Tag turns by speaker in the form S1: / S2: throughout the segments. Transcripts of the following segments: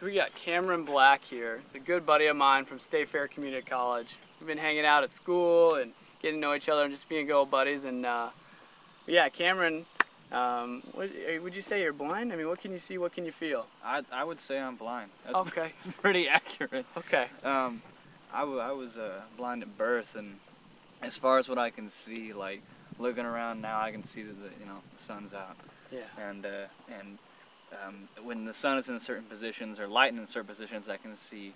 S1: So we got Cameron Black here. He's a good buddy of mine from State Fair Community College. We've been hanging out at school and getting to know each other and just being good old buddies. And yeah, Cameron, would you say you're blind? I mean, what can you see? What can you feel?
S2: I would say I'm blind. That's
S1: okay.
S2: It's pretty accurate.
S1: Okay.
S2: I was blind at birth, and as far as what I can see, like looking around now, I can see that the sun's out.
S1: Yeah.
S2: And when the sun is in certain positions or light in certain positions, I can see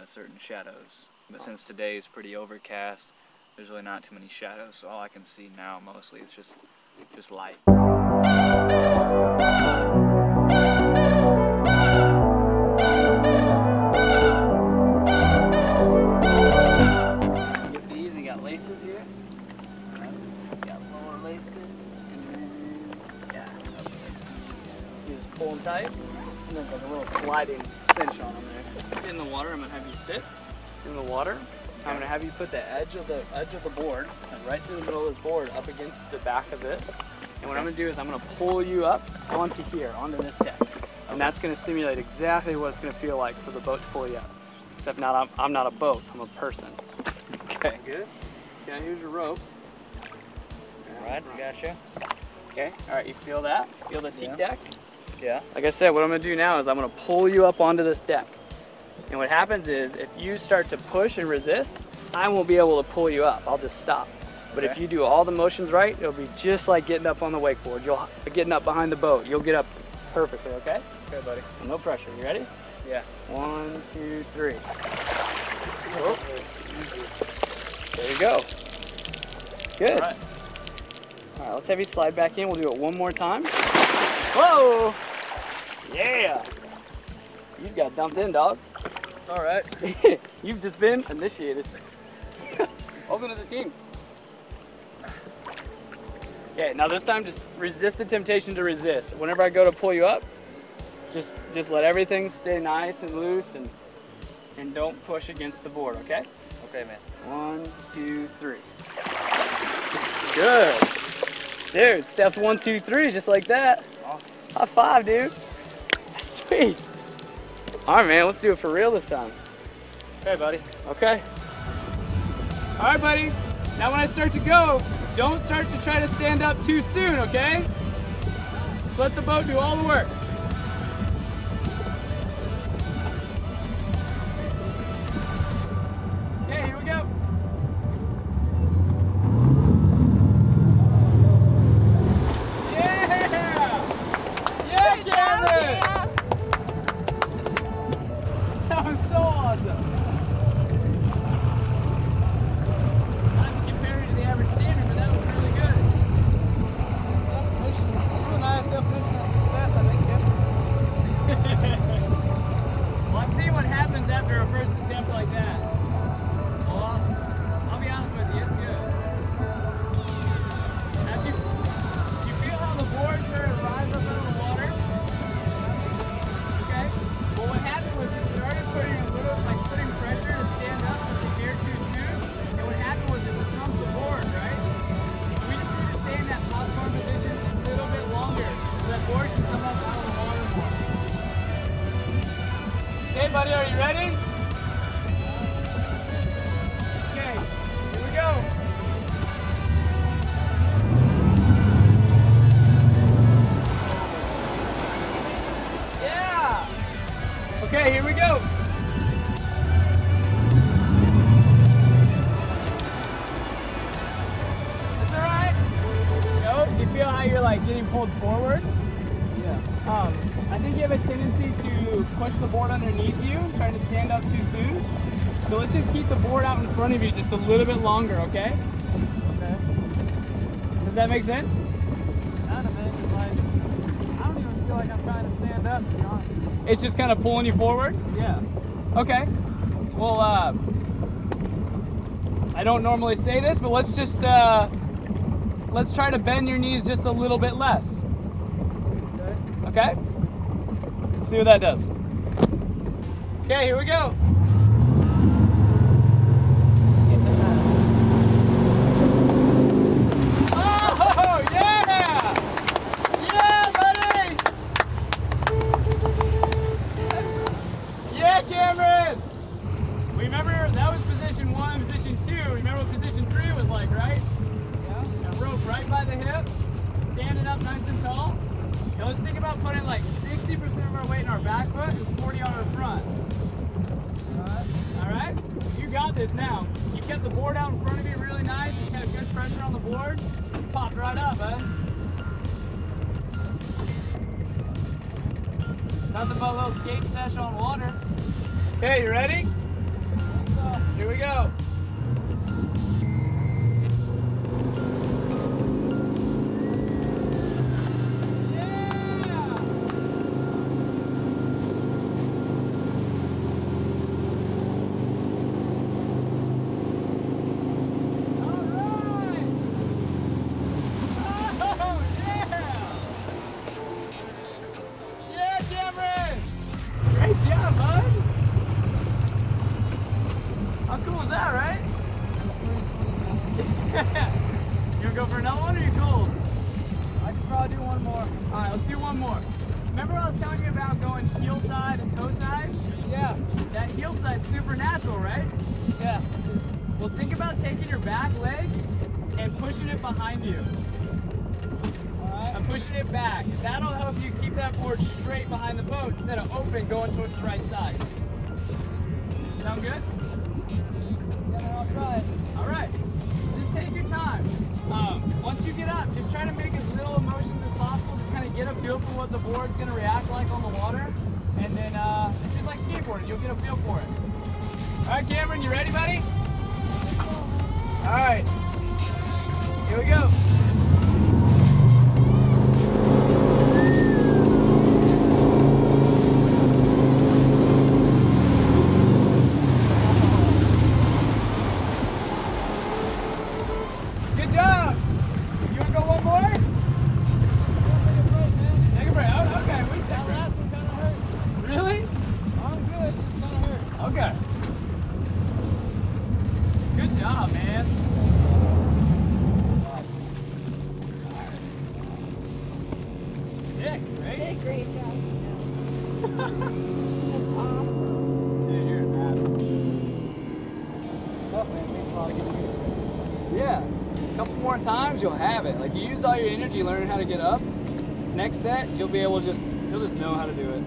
S2: certain shadows. But since today is pretty overcast, there's really not too many shadows. So all I can see now mostly is just light.
S1: Get these. You got laces here. Got lower laces. Yeah. You just pull them tight, and then like a little sliding cinch on them there. Get in the water. I'm gonna have you sit in the water. I'm gonna have you put the edge of the board, like right through the middle of this board, up against the back of this. And what I'm gonna do is I'm gonna pull you up onto here, onto this deck, and that's gonna simulate exactly what it's gonna feel like for the boat to pull you up. Except not, I'm not a boat. I'm a person. Okay, good. Okay, here's your rope.
S2: All right, gotcha.
S1: Okay, all right. You feel that? Feel the teak deck?
S2: Yeah.
S1: Like I said, what I'm gonna do now is I'm gonna pull you up onto this deck. And what happens is, if you start to push and resist, I won't be able to pull you up. I'll just stop. But if you do all the motions right, it'll be just like getting up on the wakeboard. You'll getting up behind the boat. You'll get up perfectly, okay?
S2: Okay, buddy.
S1: So no pressure. You ready?
S2: Yeah.
S1: 1, 2, 3. Oh. There you go. Good.
S2: All right.
S1: All right, let's have you slide back in. We'll do it one more time. Whoa! Yeah! You just got dumped in, dog.
S2: It's all right.
S1: You've just been initiated. Welcome to the team. Okay, now this time just resist the temptation to resist. Whenever I go to pull you up, just let everything stay nice and loose and don't push against the board, okay?
S2: Okay, man.
S1: 1, 2, 3. Good. Dude, steps 1, 2, 3, just like that.
S2: Awesome.
S1: High five, dude. Sweet. All right, man, let's do it for real this time.
S2: Okay, buddy.
S1: Okay. All right, buddy. Now when I start to go, don't start to try to stand up too soon, okay? Just let the boat do all the work. Okay, here we go. Yeah! Yeah, Cameron! That was so awesome. Not to compare it to the average standard, but that was really good.
S2: Real nice definition of success, I think.
S1: Well, I'm seeing what happens after a first attempt like that. Well, I'll be honest with you, it's good. Now, you feel how the board sort of rise up out of the water? Okay. Well, what happened was it started putting a little, like putting pressure to stand up with the gear too soon. And what happened was it sunk the board, right? We just need to stay in that popcorn position a little bit longer so that board can come up out of the water more. Okay, buddy, are you ready? Okay, here we go. Yeah! Okay, here we go. That's all right. No, you feel how you're like getting pulled forward?
S2: Yeah.
S1: I think you have a tendency to push the board underneath you, trying to stand up too soon. So let's just keep the board out in front of you just a little bit longer, okay?
S2: Okay.
S1: Does that make sense?
S2: Kind of, man. It's like, I don't even feel like I'm trying to stand up, to be honest with you.
S1: It's just kind of pulling you forward?
S2: Yeah.
S1: Okay. Well, I don't normally say this, but let's just, let's try to bend your knees just a little bit less.
S2: Okay.
S1: Okay? See what that does. Okay, here we go. Oh, yeah! Yeah, buddy! by the hip, standing up nice and tall. Now let's think about putting like 60% of our weight in our back foot and 40 on our front. All right? You got this now. You kept the board out in front of you really nice. You kept good pressure on the board. You popped right up, bud. Nothing but a little skate session on water. Okay, you ready? Here we go. Great job, bud. How cool is that, right?
S3: That's pretty sweet.
S1: You wanna go for another one, or you cool?
S3: I could probably do one more.
S1: All right, let's do one more. Remember what I was telling you about going heel side and toe side?
S3: Yeah.
S1: That heel side's super natural, right?
S3: Yeah.
S1: Well, think about taking your back leg and pushing it behind you.
S3: Alright.
S1: I'm pushing it back. That'll help you keep that board straight behind the boat instead of open going towards the right side. Sound good?
S3: Yeah, I'll try it.
S1: All right. Just take your time. Once you get up, just try to make as little emotions as possible. Just kind of get a feel for what the board's going to react like on the water. And then it's just like skateboarding. You'll get a feel for it. All right, Cameron, you ready, buddy? All right. Here we go. Good job. You want to go one more? Take a break. Oh, okay, we take a break.
S3: Last one kind of hurt.
S1: Really?
S3: I'm good. It's kind of hurt.
S1: Okay. Good job, man. Yeah, great.
S4: Great job.
S1: Dude, you're an ass.
S3: Tough, man. It takes a lot to get used to it.
S1: Yeah. A couple more times, you'll have it. Like, you used all your energy learning how to get up. Next set, you'll be able to you'll just know how to do it.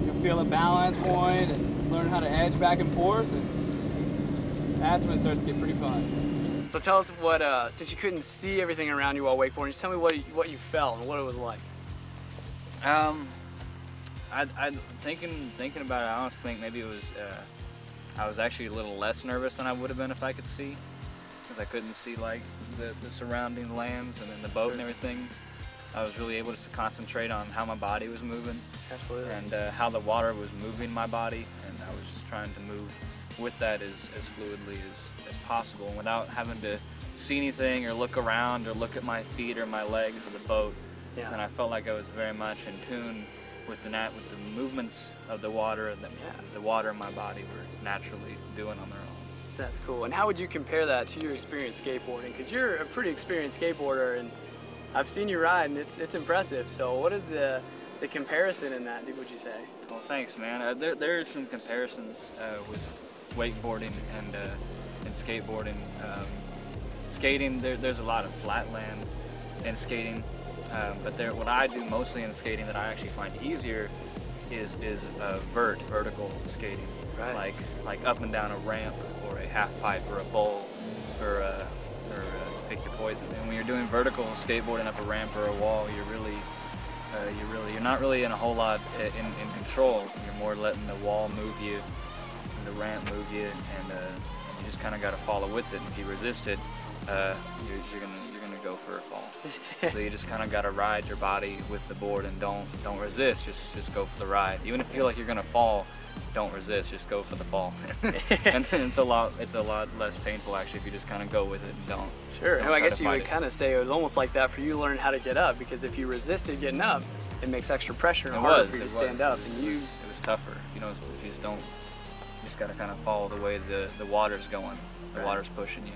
S1: You'll feel a balance point and learn how to edge back and forth, and that's when it starts to get pretty fun. So tell us what, since you couldn't see everything around you while wakeboarding, just tell me what you felt and what it was like.
S2: I thinking about it, I honestly think maybe it was I was actually a little less nervous than I would have been if I could see, because I couldn't see like the surrounding lands and then the boat and everything. I was really able to concentrate on how my body was moving.
S1: Absolutely.
S2: And how the water was moving my body, and I was just trying to move with that as fluidly as possible, and without having to see anything or look around or look at my feet or my legs or the boat.
S1: Yeah.
S2: And I felt like I was very much in tune with the movements of the water, and the water in my body were naturally doing on their own.
S1: That's cool. And how would you compare that to your experience skateboarding? Because you're a pretty experienced skateboarder, and I've seen you ride, and it's impressive. So what is the comparison in that, would you say?
S2: Well, thanks, man. There are some comparisons with wakeboarding and skateboarding. Skating, there's a lot of flat land in skating, but what I do mostly in skating that I actually find easier is vertical skating,
S1: Right.
S2: like up and down a ramp or a half pipe or a bowl or pick your poison. And when you're doing vertical skateboarding up a ramp or a wall, you're not really in a whole lot in control. You're more letting the wall move you and the ramp move you, and you just kind of got to follow with it. And if you resist it, you're gonna go for a fall. So you just kind of got to ride your body with the board and don't resist. Just go for the ride. Even if you feel like you're gonna fall, don't resist. Just go for the fall. And it's a lot less painful actually if you just kind of go with it and don't.
S1: Sure.
S2: Don't
S1: No, I
S2: try
S1: guess
S2: to
S1: you
S2: fight
S1: would
S2: it.
S1: kind of say it was almost like that for you to learn how to get up, because if you resisted getting up, it makes extra pressure and harder for you to stand up. And
S2: It was tougher. You know, if you just don't, you just got to kind of follow the way the water's going. The
S1: Right.
S2: water's pushing you.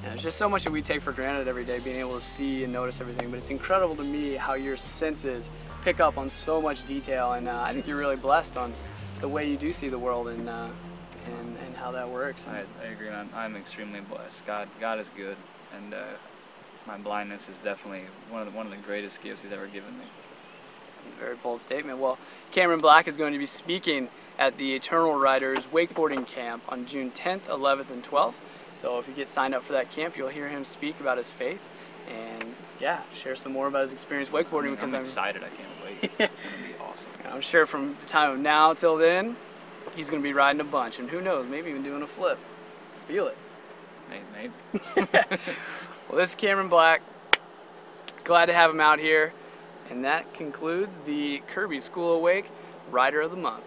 S1: Yeah, there's just so much that we take for granted every day, being able to see and notice everything. But it's incredible to me how your senses pick up on so much detail, and I think you're really blessed on the way you do see the world and how that works.
S2: I agree. I'm extremely blessed. God is good, and my blindness is definitely one of the greatest gifts he's ever given me.
S1: Very bold statement. Well, Cameron Black is going to be speaking at the Eternal Riders wakeboarding camp on June 10th, 11th, and 12th. So if you get signed up for that camp, you'll hear him speak about his faith and, yeah, share some more about his experience wakeboarding. Because
S2: I'm excited. I can't wait. It's going to be awesome.
S1: I'm sure from the time of now till then, he's going to be riding a bunch. And who knows, maybe even doing a flip. Feel it.
S2: Maybe.
S1: Well, this is Cameron Black. Glad to have him out here. And that concludes the Kirby School Awake Rider of the Month.